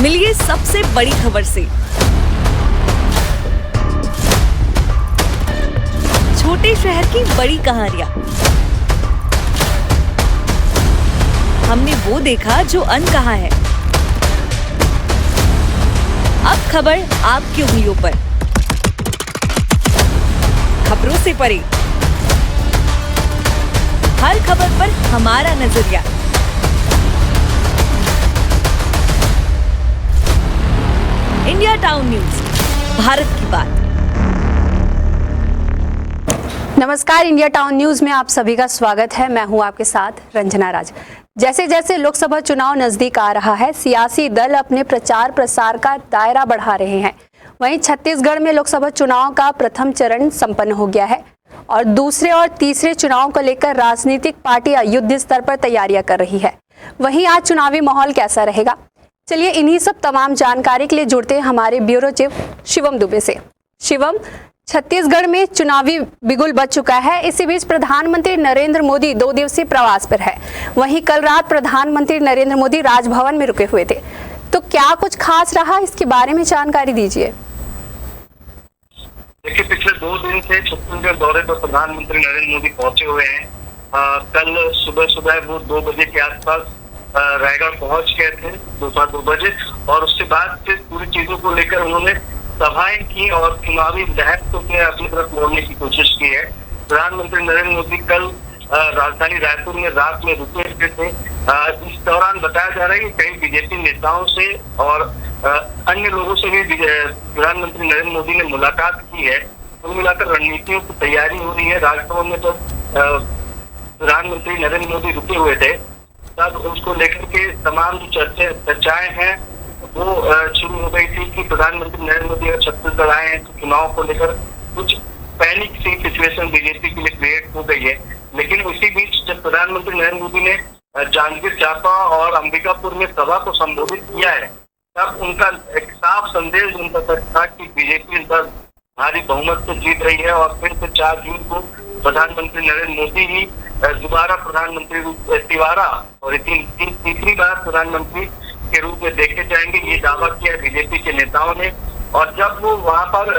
मिलिए सबसे बड़ी खबर से। छोटे शहर की बड़ी कहानियां। हमने वो देखा जो अनकहा है। अब खबर आपकी उंगलियों पर। खबरों से परे, हर खबर पर हमारा नजरिया। इंडिया टाउन न्यूज, भारत की बात। नमस्कार, इंडिया टाउन न्यूज में आप सभी का स्वागत है। मैं हूं आपके साथ रंजना राज। जैसे जैसे लोकसभा चुनाव नजदीक आ रहा है, सियासी दल अपने प्रचार प्रसार का दायरा बढ़ा रहे हैं। वहीं छत्तीसगढ़ में लोकसभा चुनाव का प्रथम चरण संपन्न हो गया है और दूसरे और तीसरे चुनाव को लेकर राजनीतिक पार्टियां युद्ध स्तर पर तैयारियां कर रही है। वहीं आज चुनावी माहौल कैसा रहेगा, चलिए इन्हीं सब तमाम जानकारी के लिए जुड़ते हैं हमारे ब्यूरो चीफ शिवम दुबे से। शिवम, छत्तीसगढ़ में चुनावी बिगुल बज चुका है। इसी बीच प्रधानमंत्री नरेंद्र मोदी 2 दिवसीय प्रवास पर है। वहीं कल रात प्रधानमंत्री नरेंद्र मोदी राजभवन में रुके हुए थे, तो क्या कुछ खास रहा, इसके बारे में जानकारी दीजिए। देखिए, पिछले 2 दिन से छत्तीसगढ़ दौरे पर प्रधानमंत्री नरेंद्र मोदी पहुंचे हुए हैं। कल सुबह वो 2 बजे के आसपास रायगढ़ पहुंच गए थे, दोपहर 2 बजे, और उसके बाद फिर पूरी चीजों को लेकर उन्होंने सभाएं की और चुनावी लहर को अपनी तरफ मोड़ने की कोशिश की है। प्रधानमंत्री नरेंद्र मोदी कल राजधानी रायपुर में रात में रुके हुए थे। इस दौरान बताया जा रहा है कि कई बीजेपी नेताओं से और अन्य लोगों से भी प्रधानमंत्री नरेंद्र मोदी ने मुलाकात की है। कुल मिलाकर रणनीतियों की तैयारी हो रही है। राजभवन में जब प्रधानमंत्री नरेंद्र मोदी रुके हुए थे, तब उसको लेकर के तमाम जो चर्चाएं हैं वो शुरू हो गई थी कि प्रधानमंत्री नरेंद्र मोदी अगर छत्तीसगढ़ आए हैं तो चुनाव को लेकर कुछ पैनिक सी सिचुएशन बीजेपी के लिए क्रिएट हो गई है। लेकिन उसी बीच जब प्रधानमंत्री नरेंद्र मोदी ने जांजगीर चांपा और अंबिकापुर में सभा को संबोधित किया है, तब उनका एक साफ संदेश उनका तक था कि बीजेपी इस बार भारी बहुमत से जीत रही है और फिर से 4 जून को प्रधानमंत्री नरेंद्र मोदी ही दोबारा प्रधानमंत्री तिवारा और तीसरी बार प्रधानमंत्री के रूप में देखे जाएंगे, ये दावा किया बीजेपी के नेताओं ने। और जब वो वहां पर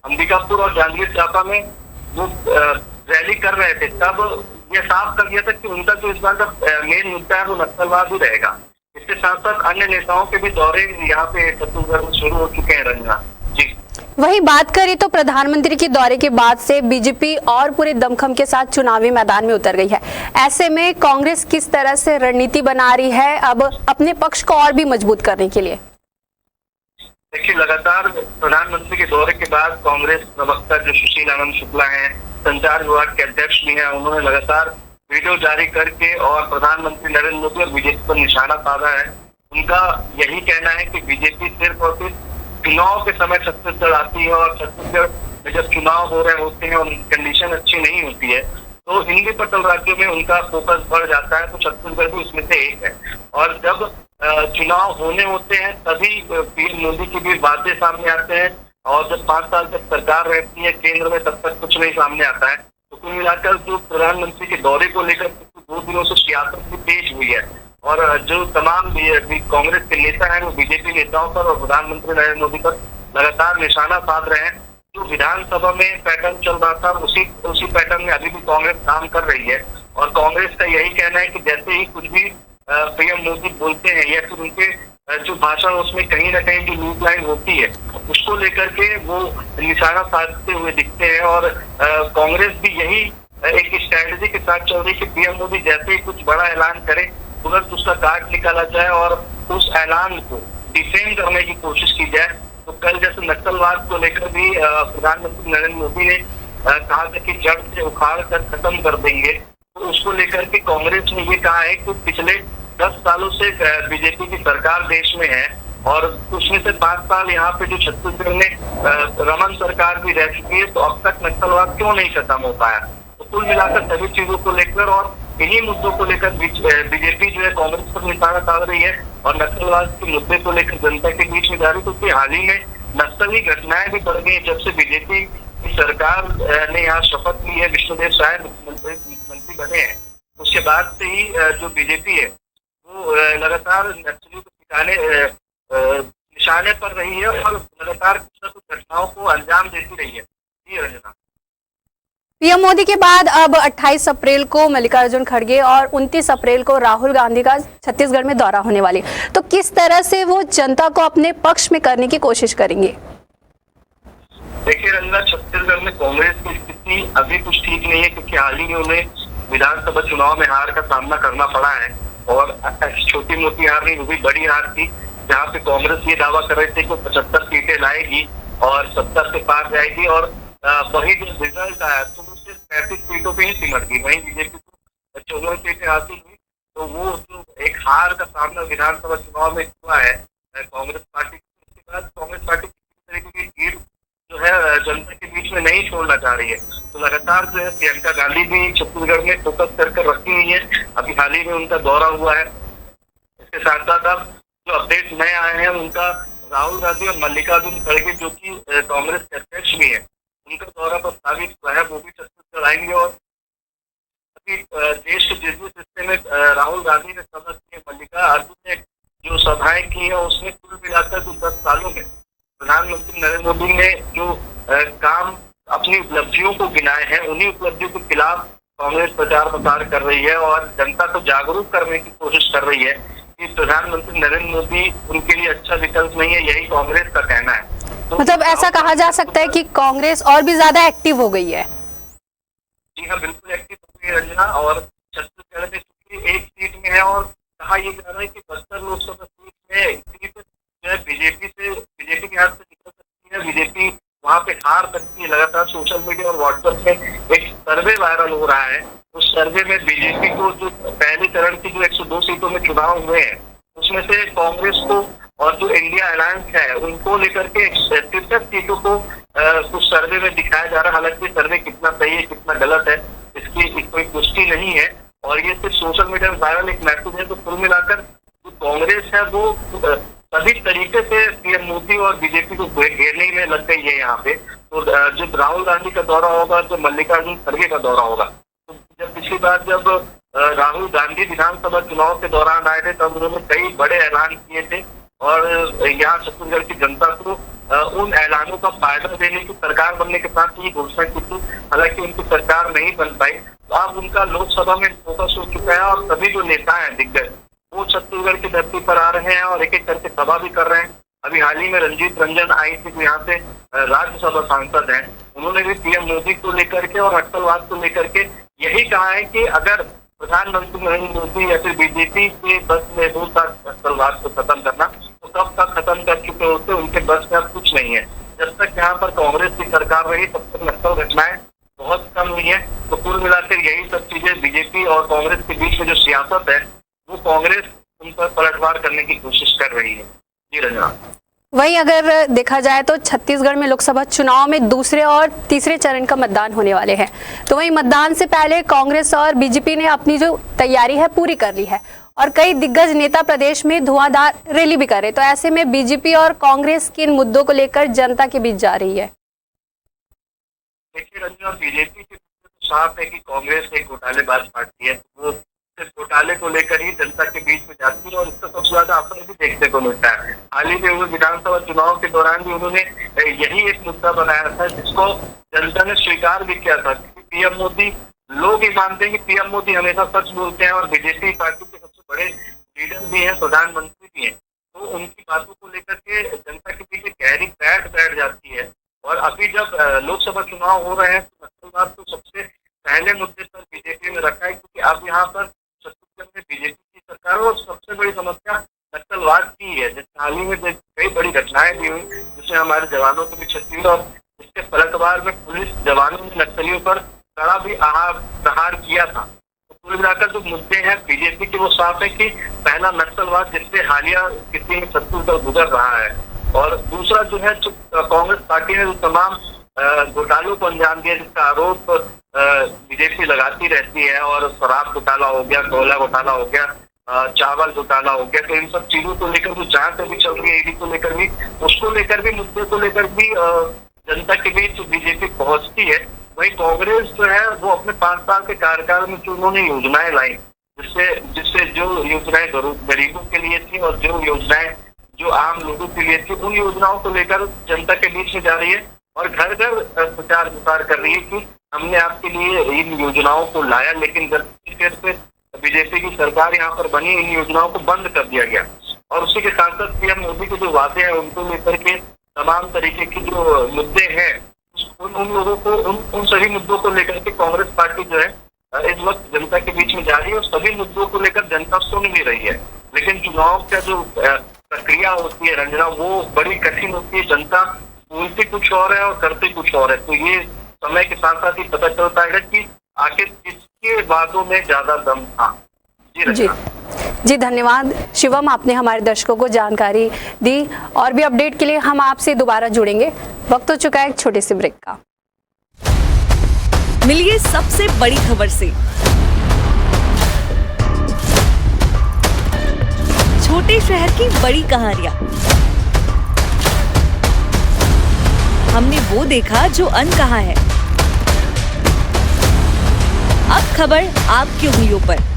अंबिकापुर और जांजगीर चांपा में वो रैली कर रहे थे, तब ये साफ कर दिया था कि उनका जो इस बार का मेन मुद्दा है वो नक्सलवाद ही रहेगा। इसके साथ साथ अन्य नेताओं के भी दौरे यहाँ पे छत्तीसगढ़ में शुरू हो चुके हैं। रंजना जी, वही बात करें तो प्रधानमंत्री के दौरे के बाद से बीजेपी और पूरे दमखम के साथ चुनावी मैदान में उतर गई है। ऐसे में कांग्रेस किस तरह से रणनीति बना रही है अब अपने पक्ष को और भी मजबूत करने के लिए? देखिए, लगातार प्रधानमंत्री के दौरे के बाद कांग्रेस प्रवक्ता जो सुशील आनंद शुक्ला हैं, संचार विभाग के अध्यक्ष भी हैं, उन्होंने लगातार वीडियो जारी करके और प्रधानमंत्री नरेंद्र मोदी और बीजेपी पर निशाना साधा है। उनका यही कहना है कि बीजेपी सिर्फ और सिर्फ चुनाव के समय छत्तीसगढ़ आती है और छत्तीसगढ़ में जब चुनाव हो रहे होते हैं और कंडीशन अच्छी नहीं होती है तो हिंदी पटल राज्यों में उनका फोकस बढ़ जाता है। तो छत्तीसगढ़ भी उसमें से एक है। और जब चुनाव होने होते हैं तभी पीएम मोदी की भी बातें सामने आते हैं, और जब 5 साल तक सरकार रहती है केंद्र में तब तक कुछ नहीं सामने आता है। तो कुल मिलाकर जो प्रधानमंत्री के दौरे को लेकर 2 दिनों से सियासत भी तेज हुई है और जो तमाम कांग्रेस के नेता हैं वो बीजेपी नेताओं पर और प्रधानमंत्री नरेंद्र मोदी पर लगातार निशाना साध रहे हैं। जो विधानसभा में पैटर्न चल रहा था उसी पैटर्न में अभी भी कांग्रेस काम कर रही है। और कांग्रेस का यही कहना है कि जैसे ही कुछ भी पीएम मोदी बोलते हैं या फिर उनके जो भाषण उसमें कहीं ना कहीं जो न्यूज लाइन होती है उसको लेकर के वो निशाना साधते हुए दिखते हैं। और कांग्रेस भी यही एक स्ट्रैटेजी के साथ चल रही है कि पीएम मोदी जैसे ही कुछ बड़ा ऐलान करे तुरंत उसका कार्ड निकाला जाए और उस ऐलान को डिफेंड करने की कोशिश की जाए। तो कल जैसे नक्सलवाद को लेकर भी प्रधानमंत्री नरेंद्र मोदी ने कहा था कि जड़ से उखाड़ कर खत्म कर देंगे, तो उसको लेकर के कांग्रेस ने ये कहा है कि पिछले 10 सालों से बीजेपी की सरकार देश में है और उसमें से 5 साल यहाँ पे जो छत्तीसगढ़ में रमन सरकार भी रह चुकी है, तो अब तक नक्सलवाद क्यों नहीं खत्म हो पाया। तो कुल मिलाकर सभी चीजों को लेकर और इन्हीं मुद्दों को लेकर बीजेपी जो है कांग्रेस पर निशाना साध रही है और नक्सलवाद के मुद्दे को लेकर जनता के बीच में जा रही है। क्योंकि हाल ही में नक्सली घटनाएं भी बढ़ गई जब से बीजेपी की सरकार ने यहाँ शपथ ली है, विष्णुदेव साय मुख्यमंत्री बने हैं। उसके बाद से ही जो बीजेपी है वो लगातार नक्सलियों को ठिकाने पैमाने पर रही है और लगातार कुछ न कुछ घटनाओं को अंजाम देती रही है। जी रंजना। पीएम मोदी के बाद अब 28 अप्रैल को मल्लिकार्जुन खड़गे और 29 अप्रैल को राहुल गांधी का छत्तीसगढ़ में दौरा होने वाली, तो किस तरह से वो जनता को अपने पक्ष में करने की कोशिश करेंगे? देखिए रंजना, छत्तीसगढ़ में कांग्रेस की स्थिति अभी कुछ ठीक नहीं है, क्योंकि हाल ही में उन्हें विधानसभा चुनाव में हार का सामना करना पड़ा है। और छोटी मोटी हार नहीं, वो भी बड़ी हार थी, जहाँ पे कांग्रेस ये दावा कर रही थी कि 75 सीटें लाएगी और 70 से पार जाएगी, और वही जो रिजल्ट आया तो वो सिर्फ 35 सीटों पे ही सिमट गई। वहीं बीजेपी को 14 सीटें हासिल हुई। तो वो जो एक हार का सामना विधानसभा चुनाव में हुआ है कांग्रेस पार्टी, उसके बाद कांग्रेस पार्टी किसी तरीके की भीड़ जो है जनता के बीच में नहीं छोड़ना चाह रही है। तो लगातार जो है प्रियंका गांधी भी छत्तीसगढ़ में फोकस कर रखी हुई है। अभी हाल ही में उनका दौरा हुआ है। इसके साथ साथ अब जो अपडेट नए आए हैं उनका राहुल गांधी और मल्लिकार्जुन खड़गे, जो कि कांग्रेस के अध्यक्ष भी है, उनका दौरा प्रस्तावित हुआ है। वो भी छत्तीसगढ़ आएंगे और अभी देश के जिस जिस हिस्से में राहुल गांधी ने सभा की, मल्लिकार्जुन ने जो सभाएं की है, उसमें कुल मिलाकर जो 10 सालों में प्रधानमंत्री नरेंद्र मोदी ने जो काम अपनी उपलब्धियों को गिनाए हैं, उन्हीं उपलब्धियों के खिलाफ कांग्रेस प्रचार प्रसार कर रही है और जनता को जागरूक करने की कोशिश कर रही है कि प्रधानमंत्री नरेंद्र मोदी उनके लिए अच्छा विकल्प नहीं है। यही कांग्रेस का कहना है। तो मतलब ऐसा कहा जा सकता है कि कांग्रेस और भी ज्यादा एक्टिव हो गई है? जी हाँ, बिल्कुल एक्टिव हो गई है रंजना। और छत्तीसगढ़ में चूंकि एक सीट में है और कहा यह जा रहा है कि बस्तर लोकसभा सीट में सीट जो है बीजेपी के हाथ से निकल सकती है, बीजेपी वहाँ पे हार सकती है। लगातार सोशल मीडिया और व्हाट्सएप में एक सर्वे वायरल हो रहा है। उस सर्वे में बीजेपी को जो पहले चरण की जो 102 सीटों में चुनाव हुए हैं, उसमें से कांग्रेस को और जो इंडिया अलायंस है उनको लेकर के 63 सीटों को कुछ सर्वे में दिखाया जा रहा है। हालांकि सर्वे कितना सही है कितना गलत है इसकी कोई पुष्टि नहीं है, और ये सिर्फ सोशल मीडिया में वायरल एक मैसेज है। तो कुल मिलाकर जो कांग्रेस है वो सभी तरीके से पीएम मोदी और बीजेपी को घेरने में लग गई है यहाँ पे। तो जब राहुल गांधी का दौरा होगा, तो मल्लिकार्जुन खड़गे का दौरा होगा। तो जब पिछली बार जब राहुल गांधी विधानसभा चुनाव के दौरान आए थे, तब उन्होंने कई बड़े ऐलान किए थे और यहाँ छत्तीसगढ़ की जनता को उन ऐलानों का फायदा देने की, सरकार बनने के साथ ही घोषणा की थी। हालांकि उनकी सरकार नहीं बन पाई। तो अब उनका लोकसभा में फोकस हो चुका है और सभी जो नेता हैं दिग्गज वो छत्तीसगढ़ की धरती पर आ रहे हैं और एक एक करके सभा भी कर रहे हैं। अभी हाल ही में रंजीत रंजन आई थी, जो यहाँ से राज्यसभा सांसद हैं, उन्होंने भी पीएम मोदी को लेकर के और नक्सलवाद को लेकर के यही कहा है कि अगर प्रधानमंत्री नरेंद्र मोदी या फिर बीजेपी के बस में हो नक्सलवाद को खत्म करना, तो कब तक खत्म कर चुके होते, उनके बस में अब कुछ नहीं है। जब तक यहाँ पर कांग्रेस की सरकार रही तब तक नक्सल घटनाएं बहुत कम हुई है। तो कुल मिलाकर यही सब चीजें बीजेपी और कांग्रेस के बीच में जो सियासत है वो कांग्रेस उन पर पलटवार करने की कोशिश कर रही है। जी रंजना। वहीं अगर देखा जाए तो छत्तीसगढ़ में लोकसभा चुनाव में दूसरे और तीसरे चरण का मतदान होने वाले हैं। तो वहीं मतदान से पहले कांग्रेस और बीजेपी ने अपनी जो तैयारी है पूरी कर ली है और कई दिग्गज नेता प्रदेश में धुआंधार रैली भी करे। तो ऐसे में बीजेपी और कांग्रेस किन मुद्दों को लेकर जनता के बीच जा रही है? देखिए रंजना, बीजेपी के साफ है कि कांग्रेस एक घोटालेबाज पार्टी है। वो घोटाले को लेकर ही जनता के बीच में जाती है और इसका सबसे ज्यादा असर भी देखने को मिलता है। हाल ही में हुए विधानसभा चुनाव के दौरान भी उन्होंने यही एक मुद्दा बनाया था, जिसको जनता ने स्वीकार भी किया था। पीएम मोदी, लोग ही मानते हैं कि पीएम मोदी हमेशा सच बोलते हैं और बीजेपी पार्टी के सबसे बड़े लीडर भी हैं, प्रधानमंत्री भी हैं। तो उनकी बातों को लेकर के जनता के बीच गहरी बैठ जाती है। और अभी जब लोकसभा चुनाव हो रहे हैं तो नक्सलवाद तो सबसे पहले मुद्दे पर बीजेपी ने रखा है, क्योंकि अब यहाँ पर छत्तीसगढ़ में बीजेपी की सरकार और सबसे बड़ी समस्या नक्सलवाद की है। जैसे हाल ही में कई बड़ी घटनाएं भी हुई जिसमें हमारे जवानों को भी क्षति हुई और इसके पलटवार में पुलिस जवानों ने नक्सलियों पर कड़ा भी प्रहार किया था। तो कुल मिलाकर जो मुद्दे हैं बीजेपी के वो साफ है कि पहला नक्सलवाद, जिससे हालिया स्थिति में छत्तीसगढ़ गुजर रहा है, और दूसरा जो है कांग्रेस पार्टी ने जो तमाम घोटालों को अंजाम दिया, जिसका आरोप बीजेपी लगाती रहती है, और शराब घोटाला हो गया, कोयला घोटाला हो गया, चावल घोटाला हो गया। तो इन सब चीजों को लेकर जो जांच अभी चल रही है ईडी को लेकर भी, उसको लेकर भी, मुद्दे को लेकर भी जनता के बीच बीजेपी पहुंचती है। वहीं कांग्रेस जो है वो अपने 5 साल के कार्यकाल में जो उन्होंने योजनाएं लाई, जिससे जो योजनाएं गरीबों के लिए थी और जो योजनाएं जो आम लोगों के लिए थी, उन योजनाओं को लेकर जनता के बीच में जा रही है और घर घर प्रचार प्रसार कर रही है कि हमने आपके लिए इन योजनाओं को लाया, लेकिन जब फिर से बीजेपी की सरकार यहाँ पर बनी, इन योजनाओं को बंद कर दिया गया। और उसी के साथ साथ पीएम मोदी के जो वादे हैं उनको लेकर के तमाम तरीके के जो मुद्दे हैं उन लोगों को उन सभी मुद्दों को लेकर के कांग्रेस पार्टी जो है इस वक्त जनता के बीच में जा रही है और सभी मुद्दों को लेकर जनता सुन भी रही है। लेकिन चुनाव का जो प्रक्रिया होती है रंजना, वो बड़ी कठिन होती है। जनता बोलती कुछ और है और करते कुछ और है। तो ये समय के साथ साथ ही पता चलता है कि आखिर किसके वादों में ज्यादा दम था। जी धन्यवाद शिवम, आपने हमारे दर्शकों को जानकारी दी और भी अपडेट के लिए हम आपसे दोबारा जुड़ेंगे। वक्त हो चुका है एक छोटे से ब्रेक का। मिलिए सबसे बड़ी खबर से। छोटे शहर की बड़ी कहानियां। हमने वो देखा जो अनकहा है। अब खबर आपकी उंगलियों पर,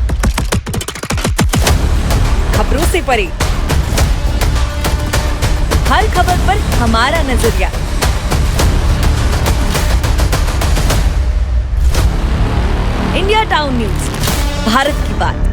खबरों से परे, हर खबर पर हमारा नजरिया। इंडिया टाउन न्यूज, भारत की बात।